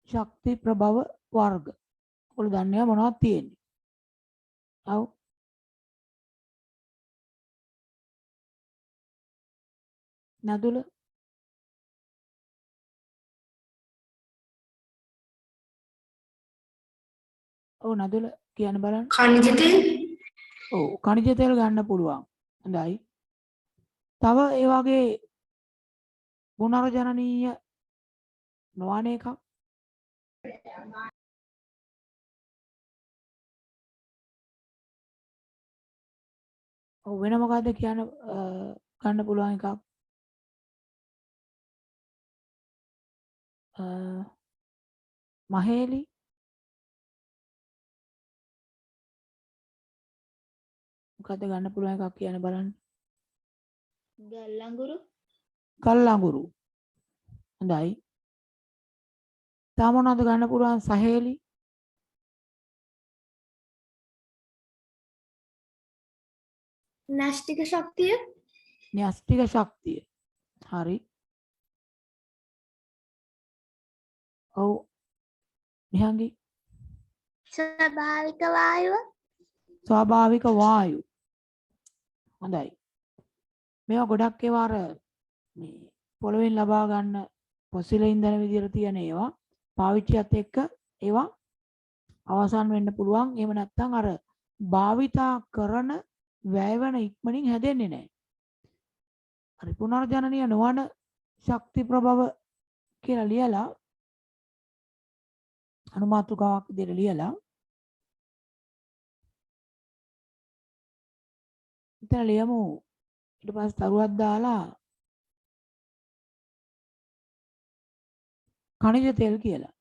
ශක්ති ප්‍රභව වර්ග. ඔයගොල්ලෝ දන්නේ මොනවද තියෙන්නේ? ඔව්. නදුල ඔව් නදුල කියන්න බලන්න. खनिज तेल ඔව් කනිජ තෙල් ගන්න පුළුවන්. හොඳයි. තව ඒ වගේ පුනර්ජනනීය නොවන එකක් ඔව් වෙන මොකද්ද කියන්න ගන්න පුළුවන් එකක් මහේලි මොකද්ද ගන්න පුළුවන් එකක් කියන්න බලන්න. ගල් අඟුරු කල් අඟුරු. හොඳයි. තව මොනවද ගන්න පුළුවන් සහේලි? න්‍යෂ්ටික ශක්තිය න්‍යෂ්ටික ශක්තිය. හරි. ඔව්. නිහංගි ස්වභාවික වායුව ස්වාභාවික වායු. හොඳයි. මේවා ගොඩක් ඒවා අර මේ පොළවෙන් ලබා ගන්න පොසිල ඉන්ධන විදියට තියෙන ඒවා පාවිච්චියත් එක්ක ඒවා අවසන් වෙන්න පුළුවන්. එහෙම නැත්නම් අර භාවිතා කරන වැය වෙන ඉක්මනින් හැදෙන්නේ නැහැ. හරි. පුනර්ජනනීය නොවන ශක්ති ප්‍රභව කියලා ලියලා අනුමාතුකාවක් විදියට ලියලා ඉතින් ලියමු. ඊට පස්සේ තරුවක් දාලා කනිජ තෙල් කියලා.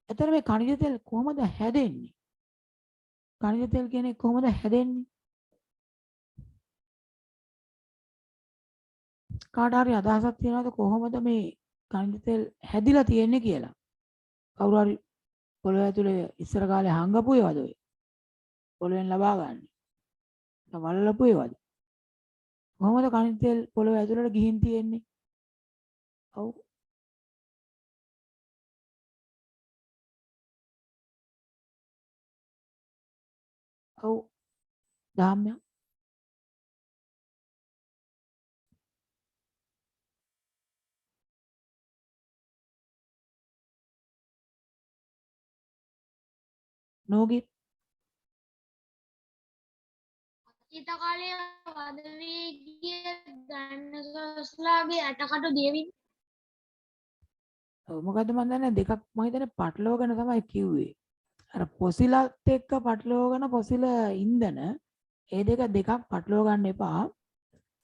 එතන මේ කනිජ තෙල් කොහොමද හැදෙන්නේ? කනිජ තෙල් කියන්නේ කොහොමද හැදෙන්නේ? කාට හරි අදහසක් තියෙනවද කොහොමද මේ කනිජ තෙල් හැදිලා තියෙන්නේ කියලා? කවුරු හරි පොළොව ඇතුලේ ඉස්සර කාලේ හංගපු ඒවාද ඔය? පොළොවෙන් ලබා ගන්න. වලලපු ඒවාද? කොහොමද කනිජ තෙල් පොළොව ඇතුලට ගිහින් තියෙන්නේ? ඔව්. ඔව්. ධාම්‍ය. නෝගි අතීත කාලයේ වද වී ගිය දන්නසස්ලාගේ ඇටකටු දියවින් ඔව් මොකද්ද මන් දන්නේ දෙකක් මම හිතන්නේ පටලවගෙන තමයි කිව්වේ. අර පොසිලත් එක්ක පටලවගෙන පොසිල ඉන්ධන ඒ දෙකක් පටලව ගන්න එපා.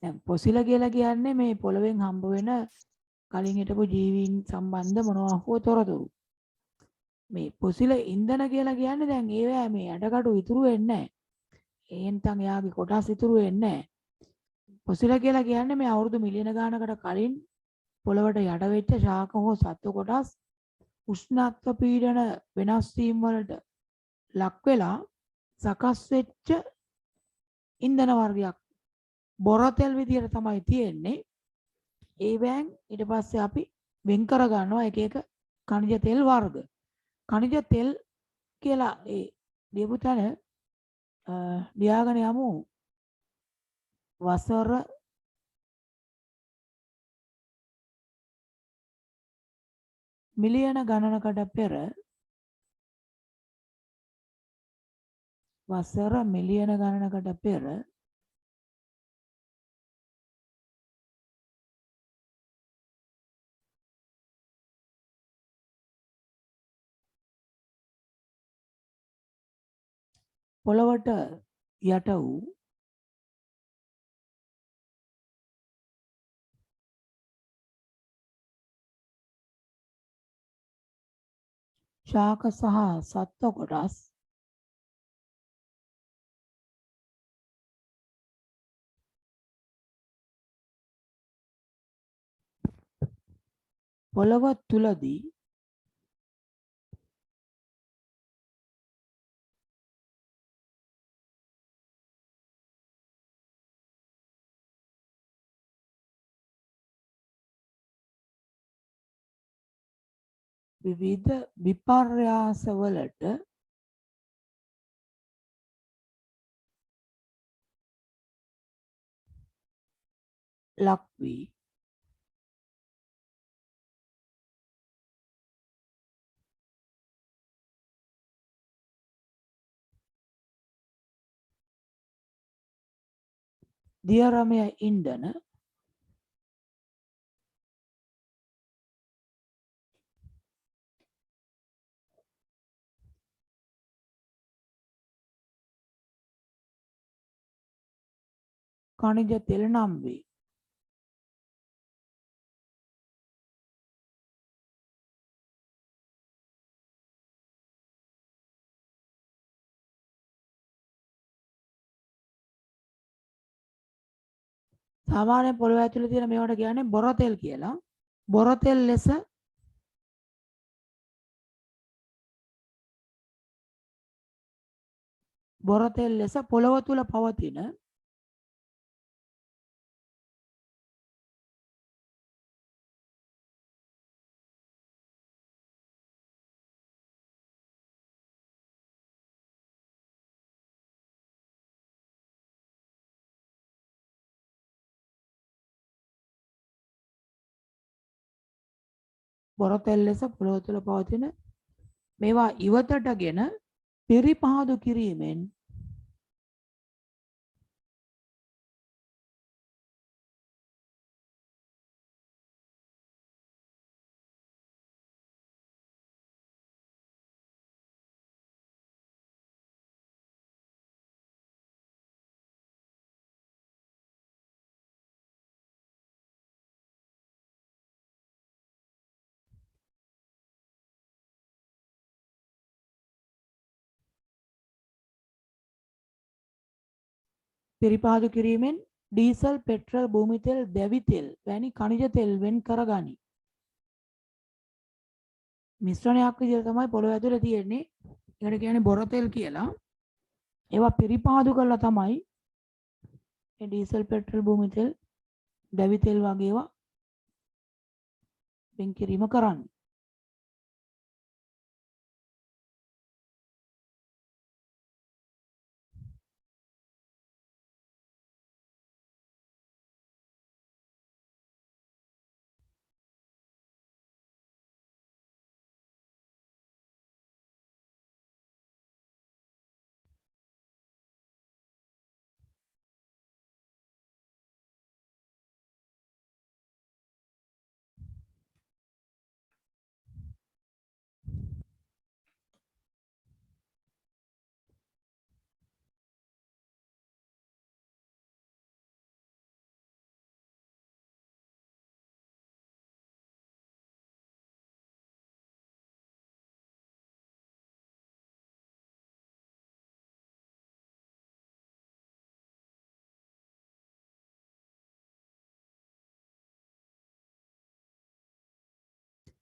දැන් පොසිල කියලා කියන්නේ මේ පොළවෙන් හම්බ වෙන කලින් හිටපු ජීවීන් සම්බන්ධ මොනවා හෝ තොරතුරු. මේ පොසිල ඉන්ධන කියලා කියන්නේ දැන් ඒවැ මේ අඩකටු ඉතුරු වෙන්නේ නැහැ. එහෙන්තන් එයාගේ කොටස් ඉතුරු වෙන්නේ නැහැ. පොසිල කියලා කියන්නේ මේ අවුරුදු මිලියන ගානකට කලින් පොළවට යට වෙච්ච ශාක හෝ සත්ව කොටස් උෂ්ණත්ව පීඩන වෙනස් වීම වලට ලක් වෙලා සකස් වෙච්ච ඉන්ධන වර්ගයක්. බොර තෙල් විදියට තමයි තියෙන්නේ. ඒවෙන් ඊට පස්සේ අපි වෙන් කර ගන්නවා එක එක කනිජ තෙල් වර්ග. කනිජ තෙල් කියලා ඒ ලියපු තැන ලියාගෙන යමු. වසර මිලියන ගණනකට පෙර වසර මිලියන ගණනකට පෙර පොළවට යට වූ ශාක සහ සත්ව කොටස් පොළව තුලදී විවිධ විපර්යාසවලට ලක් වී දියරමය ඉන්ධන खनिज तेल නම් වේ. සාමාන්‍ය පොළොව ඇතුලේ තියෙන මේවට කියන්නේ බොර තෙල් කියලා. බොර තෙල් ලෙස පොළොව තුල පවතින බොර තෙල් ලෙස පොළොව තුල පවතින මේවා ඉවතටගෙන පිරිපහදු කිරීමෙන් පිරිපහදු කිරීමෙන් ඩීසල්, පෙට්‍රල්, භූමි තෙල්, දැවි තෙල් වැනි ඛනිජ තෙල් වෙන් කරගනී. මිශ්‍රණයක් විදිහට තමයි පොළොව ඇතුලේ තියෙන්නේ. ඒකට කියන්නේ බොර තෙල් කියලා. ඒවා පිරිපහදු කරලා තමයි මේ ඩීසල්, පෙට්‍රල්, භූමි තෙල්, දැවි තෙල් වගේ ඒවා වෙන් කිරීම කරන්නේ.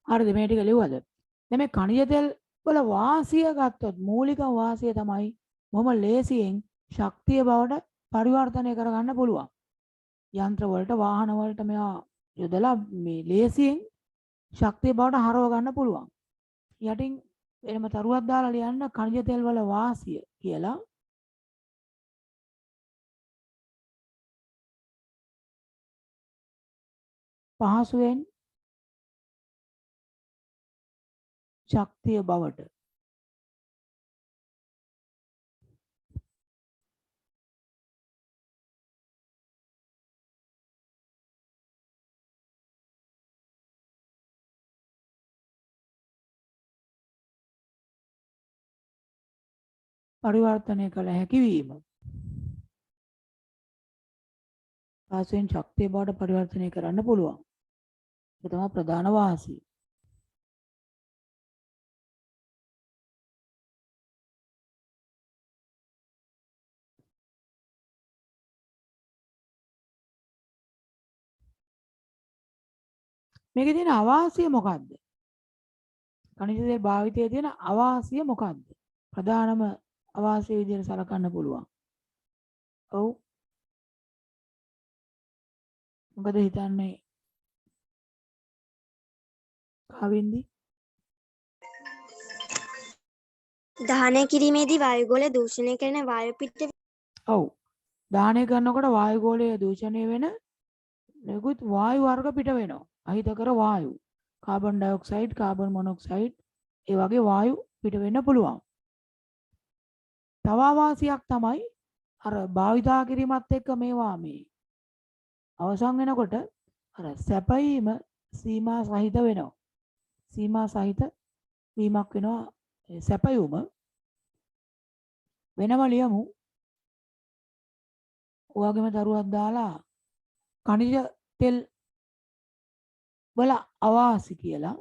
හරිද මේ ටික ලිව්වද? දැන් මේ ඛනිජ තෙල් වල වාසිය ගත්තොත් මූලික වාසිය තමයි බොහොම ලේසියෙන් ශක්තිය බවට පරිවර්තනය කරගන්න පුළුවන්. යන්ත්‍ර වලට වාහන වලට මේවා යොදලා මේ ලේසියෙන් ශක්තිය බවට හරව ගන්න පුළුවන්. යටින් එනම තරුවක් දාලා ලියන්න ඛනිජ තෙල් වල වාසිය කියලා. පහසුවෙන් ශක්තිය බවට පරිවර්තනය කළ හැකි වීම. පහසුවෙන් ශක්තිය බවට පරිවර්තනය කරන්න පුළුවන්. ඒක තමයි ප්‍රධාන වාසිය. මේකේ තියෙන අවාසිය මොකද්ද? කණිජ තෙල් භාවිතයේ තියෙන අවාසිය මොකද්ද? ප්‍රධානම අවාසිය විදිහට සලකන්න පුළුවන්. ඔව්. මොකද හිතන්නේ? කවින්දි දහනය කිරීමේදී වායුගෝලය දූෂණය කරන වායු පිට ඔව්. දාහනය කරනකොට වායු ගෝලය දූෂණය වෙන නිකුත් වායු වර්ග පිට වෙනවා. අහිතකර වායු. කාබන් ඩයොක්සයිඩ්, කාබන් මොනොක්සයිඩ් ඒ වගේ වායු පිට වෙන්න පුළුවන්. තව අවාසියක් තමයි අර භාවිතා කිරීමත් එක්ක මේවා මේ අවසන් වෙනකොට අර සැපයීම සීමා සහිත වෙනවා. සීමා සහිත වීමක් වෙනවා. ඒ සැපයුම වෙනම ලියමු. ඔයගෙම දරුවක් දාලා කණිජ තෙල් වල අවාසි කියලා.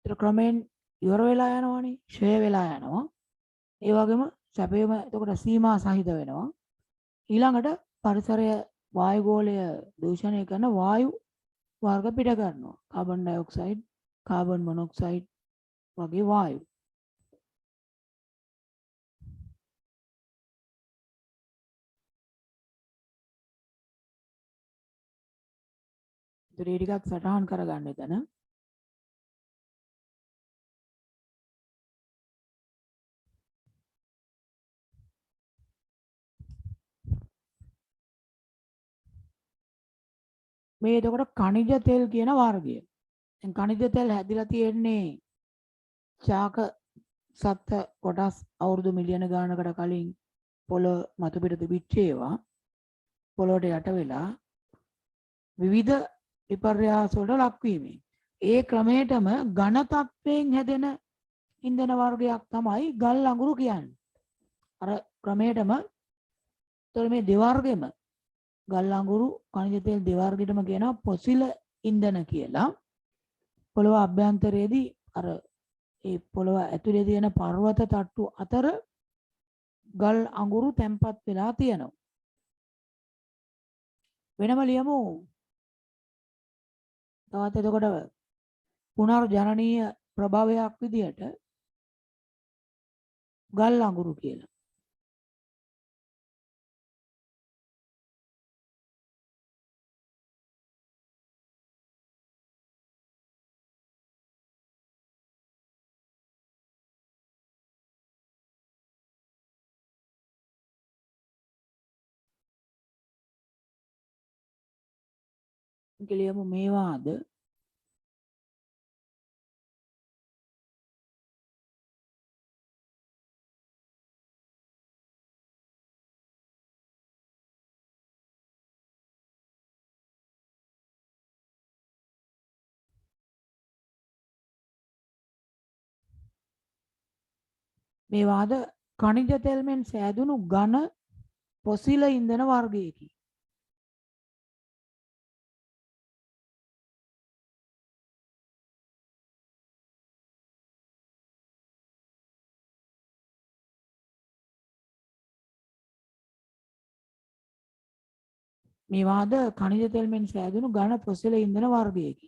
ඒතර ක්‍රමෙන් ඉවර වෙලා යනවනේ. ෂය වෙලා යනවා. ඒ වගේම සැපයීම එතකොට සීමා සහිත වෙනවා. ඊළඟට පරිසරය වායුගෝලය දූෂණය කරන වායු වර්ග පිට කරනවා. කාබන් ඩයොක්සයිඩ්, කාබන් මොනොක්සයිඩ් වගේ වායු. ඒතර ඒ ටිකක් සටහන් කරගන්න එතන. මේ එතකොට කණිජ තෙල් කියන වර්ගය. දැන් කණිජ තෙල් හැදිලා තියෙන්නේ ශාක සත්ත්ව කොටස් අවුරුදු මිලියන ගානකට කලින් පොළොව මතු පිට තිබිච්ච ඒවා පොළොවට යට වෙලා විවිධ විපර්යාස වලට ලක්වීමෙන් ඒ ක්‍රමයටම ඝන තත්වයෙන් හැදෙන ඉන්ධන වර්ගයක් තමයි ගල් අඟුරු කියන්නේ. අර ක්‍රමයටම ඒතර මේ දෙවර්ගෙම ගල් අඟුරු කණිජ තෙල් දෙවර්ගෙටම කියනවා පොසිල ඉන්ධන කියලා. පොළොව අභ්‍යන්තරයේදී අර ඒ පොළොව ඇතුලේ තියෙන පර්වත තට්ටු අතර ගල් අඟුරු තැම්පත් වෙලා තියෙනවා. වෙනම ලියමු. තවත් එතකොට පුනර්ජනනීය ප්‍රභවයක් විදියට ගල් අඟුරු කියලා. ලියමු මේවාද මේවාද කණිජ තෙල් මෙන් සෑදුණු ඝන පොසිල ඉන්ධන වර්ගයකි. මේවාද ඛනිජ තෙල් මෙන් සෑදුණු ඝන පොසිල ඉන්ධන වර්ගයකි.